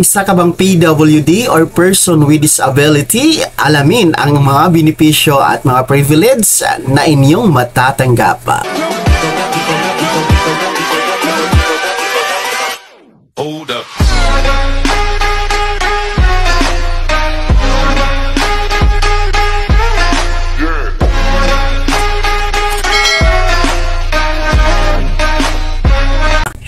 Isa ka bang PWD or person with disability? Alamin ang mga benepisyo at mga privilege na inyong matatanggap. Hold up.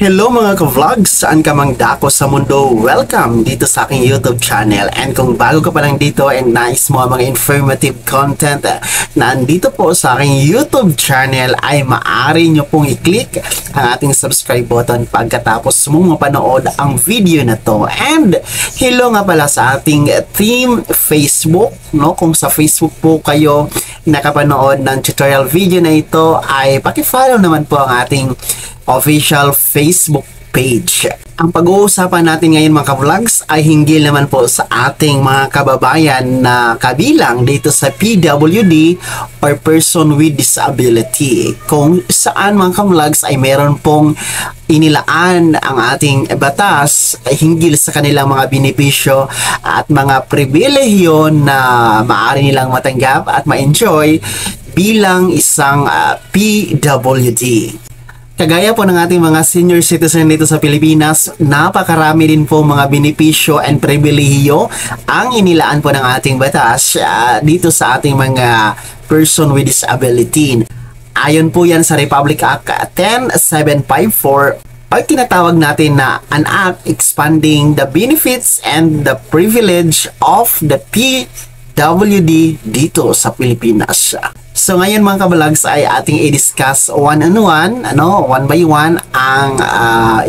Hello mga ka-vlogs! Saan ka mang dako sa mundo? Welcome dito sa aking YouTube channel. And kung bago ka pa lang dito and nais mo ang mga informative content na andito po sa aking YouTube channel, ay maaari nyo pong i-click ang ating subscribe button pagkatapos mong mapanood ang video na to. And hello nga pala sa ating team Facebook, no? Kung sa Facebook po kayo nakapanood ng tutorial video na ito, ay paki-follow naman po ang ating official Facebook page. Ang pag-uusapan natin ngayon mga ka-vlogs ay hinggil naman po sa ating mga kababayan na kabilang dito sa PWD or person with disability. Kung saan mga ka-vlogs ay meron pong inilaan ang ating batas ay hinggil sa kanilang mga benepisyo at mga pribilehiyo na maaari nilang matanggap at ma-enjoy bilang isang PWD. Kagaya po ng ating mga senior citizen dito sa Pilipinas, napakarami din po mga benepisyo and pribilehiyo ang inilaan po ng ating batas dito sa ating mga person with disability. Ayon po yan sa Republic Act 10754, ay tinatawag natin na an act expanding the benefits and the privilege of the PWD dito sa Pilipinas. So ngayon mga ka-vlogs ay ating i-discuss one by one ang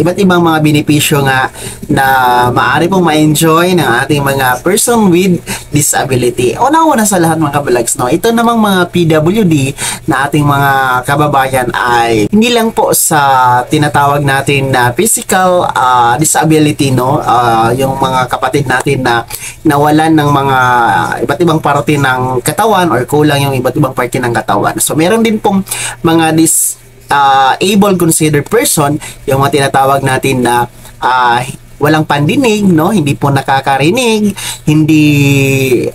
iba't ibang mga benepisyo nga na maaari pong ma-enjoy ng ating mga person with disability. Una-una sa lahat mga ka-vlogs, no, ito namang mga PWD na ating mga kababayan ay hindi lang po sa tinatawag natin na physical disability, no, yung mga kapatid natin na nawalan ng mga iba't ibang parte ng katawan or kulang yung iba't ibang parte ng katawan. So meron din pong mga able considered person, yung mga tinatawag natin na walang pandinig, no, hindi po nakakarinig,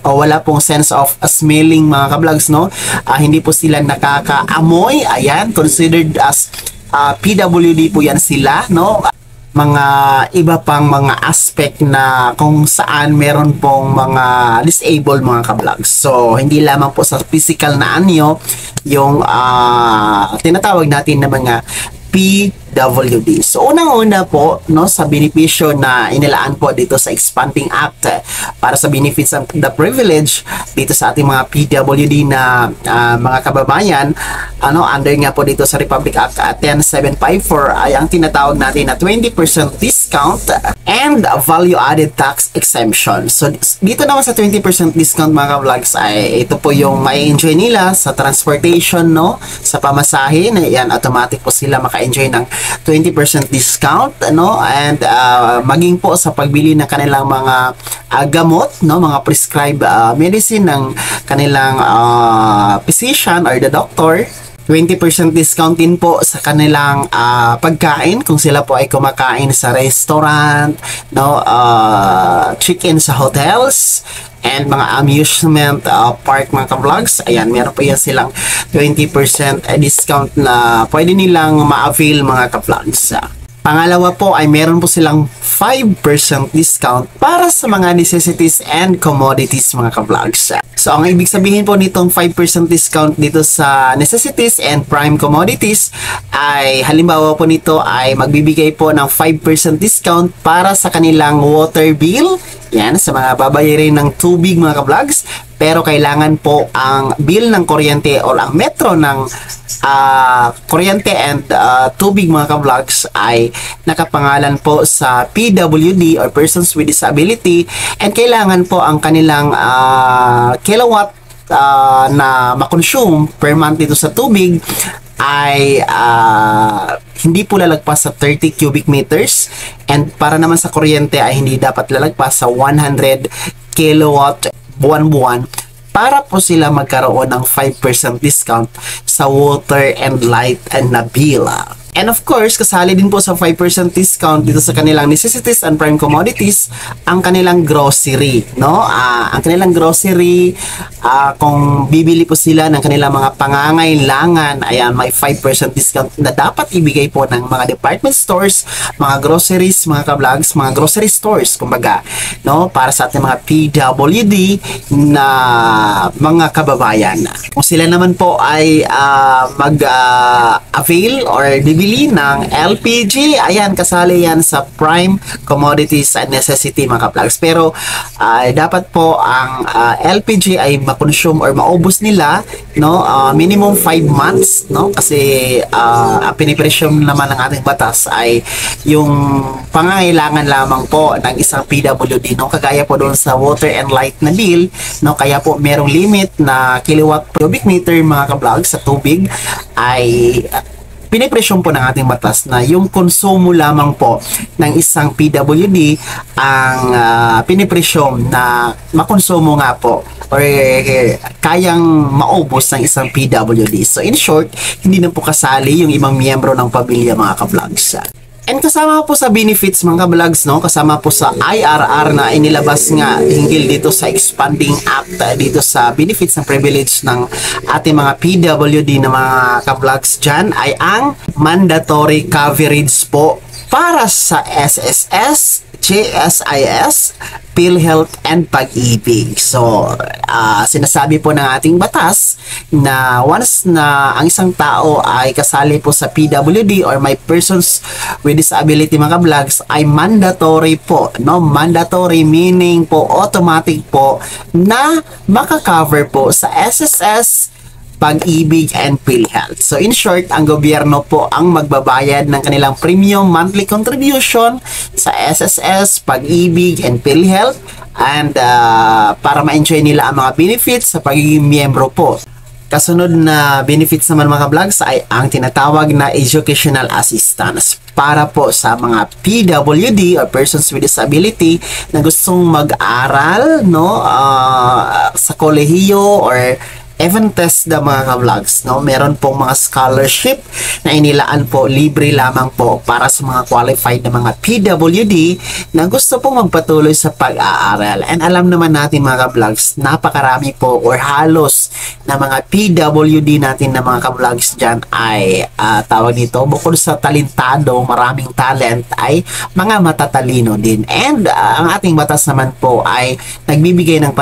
wala pong sense of smelling mga ka-vlogs, no, hindi po sila nakakaamoy. Ayan, considered as PWD po yan sila, no. Mga iba pang mga aspect na kung saan meron pong mga disabled mga ka-vlogs. So hindi lamang po sa physical na anyo yung tinatawag natin na mga PWD. So unang-una po, no, sa benepisyo na inilaan po dito sa Expanding Act para sa benefits and the privilege dito sa ating mga PWD na mga kababayan, under nga po dito sa Republic Act 10754 ay ang tinatawag natin na 20% discount and value added tax exemption. So dito naman sa 20% discount mga ka-vlogs ay ito po yung mai-enjoy nila sa transportation, no, sa pamasahe na yan, automatic po sila maka-enjoy ng 20% discount, no, and maging po sa pagbili ng kanilang mga gamot, no, mga prescribed medicine ng kanilang physician or the doctor. 20% discount din po sa kanilang pagkain kung sila po ay kumakain sa restaurant, no, chicken sa hotels and mga amusement park mga ka-vlogs. Ayan, meron po yan silang 20% discount na pwede nilang ma-avail mga ka-vlogs. Pangalawa po ay meron po silang 5% discount para sa mga necessities and commodities mga ka-vlogs. So ang ibig sabihin po nitong 5% discount dito sa necessities and prime commodities ay halimbawa po nito ay magbibigay po ng 5% discount para sa kanilang water bill. Yan, sa mga babayarin ng tubig mga ka-vlogs. Pero kailangan po ang bill ng kuryente o ang metro ng kuryente and tubig mga ka-vlogs ay nakapangalan po sa PWD or persons with disability, and kailangan po ang kanilang kilowatt na makonsume per month dito sa tubig ay hindi po lalagpas sa 30 cubic meters, and para naman sa kuryente ay hindi dapat lalagpas sa 100 kilowatt buwan-buwan para po sila magkaroon ng 5% discount sa water and light and na bill. And of course, kasali din po sa 5% discount dito sa kanilang necessities and prime commodities ang kanilang grocery, no? Ang kanilang grocery, kung bibili po sila ng kanilang mga pangangailangan, ayan, may 5% discount na dapat ibigay po ng mga department stores, mga groceries, mga ka-vlogs, mga grocery stores, kumbaga, no? Para sa ating mga PWD na mga kababayan. Kung sila naman po ay mag-avail or bibili ng LPG, ayan, kasali yan sa prime commodities and necessity mga ka-vlogs. Pero dapat po ang LPG ay makonsume or maubos nila, no, minimum 5 months, no, kasi ang pinipresyo naman ng ating batas ay yung pangangailangan lamang po ng isang PWD, no, kagaya po doon sa water and light na bill, no, kaya po merong limit na kilowatt per cubic meter mga ka-vlogs sa tubig ay pinipresyon po ng ating batas na yung konsumo lamang po ng isang PWD ang pinipresyon na makonsumo nga po or kayang maubos ng isang PWD. So in short, hindi na po kasali yung ibang miyembro ng pamilya mga ka-vlogs. And kasama po sa benefits mga ka-vlogs, no, kasama po sa IRR na inilabas nga hinggil dito sa expanding act dito sa benefits and privilege ng ating mga PWD na mga ka-vlogs dyan ay ang mandatory coverage po para sa SSS, GSIS, PhilHealth and Pag-ibig. So, sinasabi po ng ating batas na once na ang isang tao ay kasali po sa PWD or may persons with disability mga vlogs ay mandatory po, no? Mandatory meaning po automatic po na makakover po sa SSS, Pag-ibig and PhilHealth. So in short, ang gobyerno po ang magbabayad ng kanilang premium monthly contribution sa SSS, Pag-ibig and PhilHealth and para ma-enjoy nila ang mga benefits sa pagiging miyembro po. Kasunod na benefits naman mga vlogs ay ang tinatawag na educational assistance para po sa mga PWD or persons with disability na gustong mag-aral, no, sa kolehiyo or even test na mga ka-vlogs, no? Meron pong mga scholarship na inilaan po, libre lamang po para sa mga qualified na mga PWD na gusto pong magpatuloy sa pag-aaral. And alam naman natin mga ka-vlogs, napakarami po or halos na mga PWD natin na mga ka-vlogs dyan ay tawag nito, bukod sa talentado, maraming talent ay mga matatalino din. And ang ating batas naman po ay nagbibigay ng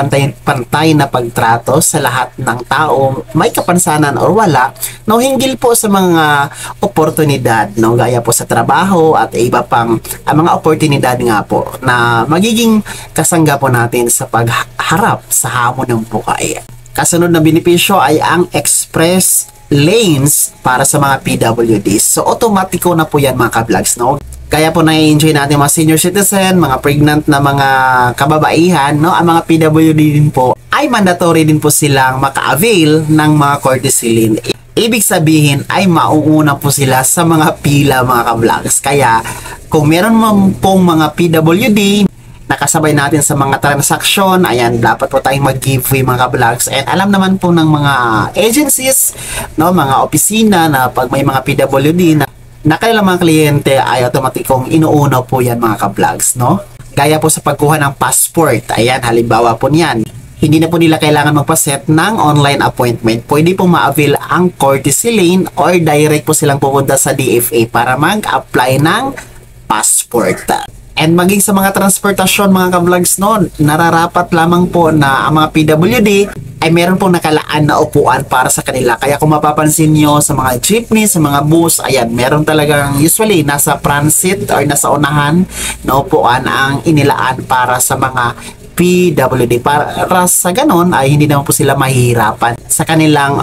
pantay na pagtrato sa lahat ng tao, may kapansanan or wala, no, hinggil po sa mga oportunidad, no, gaya po sa trabaho at iba pang mga oportunidad nga po na magiging kasangga po natin sa pagharap sa hamon ng buhay. Kasunod na benepisyo ay ang express lanes para sa mga PWDs. So automatiko na po yan mga ka-vlogs, no? Kaya po na-enjoy natin mga senior citizen, mga pregnant na mga kababaihan, no? Ang mga PWD din po ay mandatory din po silang maka-avail ng mga courtesy lane. Ibig sabihin ay mauuna po sila sa mga pila mga ka-vlogs. Kaya kung meron man pong mga PWD nakasabay natin sa mga transaksyon, ayan, dapat po tayong mag-giveaway mga ka-vlogs. And alam naman po ng mga agencies, no, mga opisina na pag may mga PWD na kailang mga kliyente ay automatikong inuuna po yan mga ka-vlogs, no? Gaya po sa pagkuha ng passport, ayan, halimbawa po niyan. Hindi na po nila kailangan magpaset ng online appointment. Pwede po ma-avail ang courtesy lane or direct po silang pupunta sa DFA para mag-apply ng passport. And maging sa mga transportasyon mga ka-vlogs noon, nararapat lamang po na ang mga PWD ay meron pong nakalaan na upuan para sa kanila. Kaya kung mapapansin nyo sa mga jeepney, sa mga bus, ayan, meron talagang usually nasa transit or nasa unahan na upuan ang inilaan para sa mga PWD. Para sa ganon ay hindi naman po sila mahihirapan sa kanilang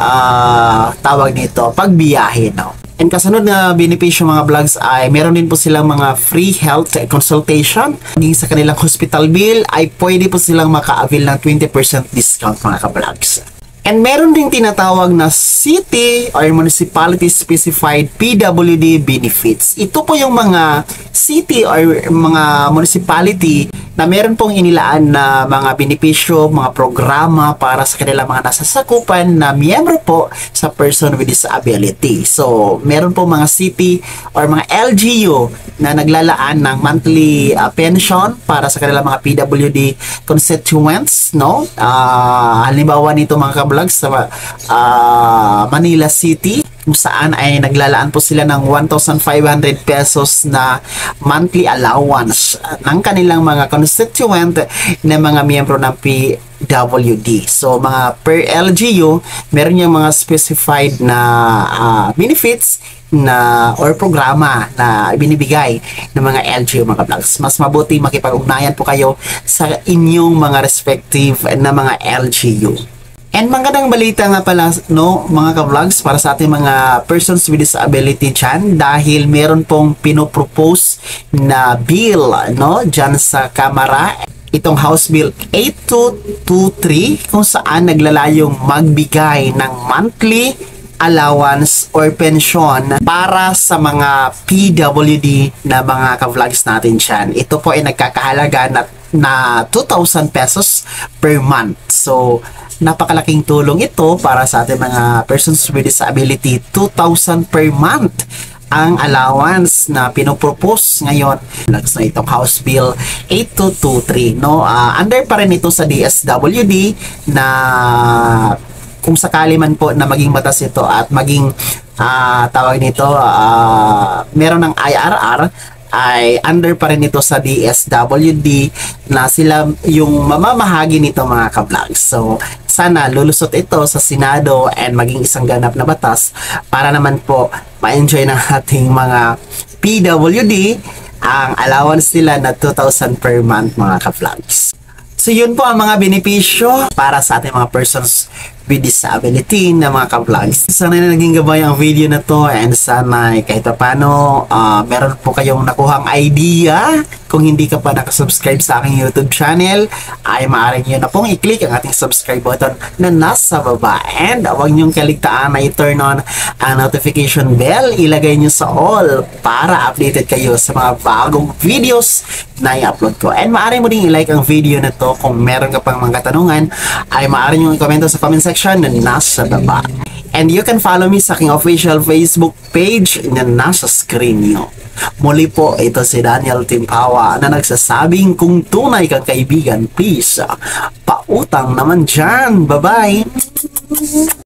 tawag nito, pagbiyahe, no? And kasunod na benepisyo mga vlogs ay meron din po silang mga free health consultation. Hingin sa kanilang hospital bill ay pwede po silang maka-avail ng 20% discount mga ka-vlogs. And meron din tinatawag na city or municipality specified PWD benefits. Ito po yung mga city or mga municipality na meron pong inilaan na mga benepisyo, mga programa para sa kanilang mga nasasakupan na miyembro po sa person with disability. So, meron po mga city or mga LGU na naglalaan ng monthly pension para sa kanilang mga PWD constituents, no? Halimbawa nito mga kablogs sa Manila City, kung saan ay naglalaan po sila ng 1,500 pesos na monthly allowance ng kanilang mga constituent na mga miyembro ng PWD. So, mga per LGU, meron yung mga specified na benefits na or programa na binibigay ng mga LGU mga vlogs. Mas mabuti makipag-ugnayan po kayo sa inyong mga respective na mga LGU. And magandang balita nga pala, no, mga ka-vlogs, para sa ating mga persons with disability dyan, dahil meron pong pinopropose na bill, no, dyan sa Kamara, itong House Bill 8223, kung saan naglalayong magbigay ng monthly allowance or pension para sa mga PWD na mga ka-vlogs natin dyan. Ito po ay nagkakahalaga na 2,000 pesos per month. So, napakalaking tulong ito para sa ating mga persons with disability. 2,000 per month ang allowance na pinopropose ngayon na itong House Bill 8223, no? Under pa rin ito sa DSWD na kung sakali man po na maging batas ito at maging tawag nito meron ng IRR, ay under pa rin ito sa DSWD na sila yung mamamahagi nito mga ka-vlogs. So, sana lulusot ito sa Senado and maging isang ganap na batas para naman po ma-enjoy ng ating mga PWD ang allowance nila na 2,000 per month mga ka-vlogs. So, yun po ang mga benepisyo para sa ating mga persons with disability na mga ka-vlogs. Sana na naging gabay ang video na to and sana kahit paano meron po kayong nakuhang idea. Kung hindi ka pa nakasubscribe sa aking YouTube channel, ay maaari nyo na pong i-click ang ating subscribe button na nasa baba. And huwag nyong kaligtaan na i-turn on ang notification bell. Ilagay nyo sa all para updated kayo sa mga bagong videos na i-upload ko. And maaari mo ding i-like ang video na to. Kung meron ka pang mga katanungan, ay maaari nyo i-komento sa comment section na nasa baba. And you can follow me sa aking official Facebook page na nasa screen nyo. Muli po, ito si Daniel Timpawa na nagsasabing kung tunay kang kaibigan, please, pautang naman dyan. Bye-bye!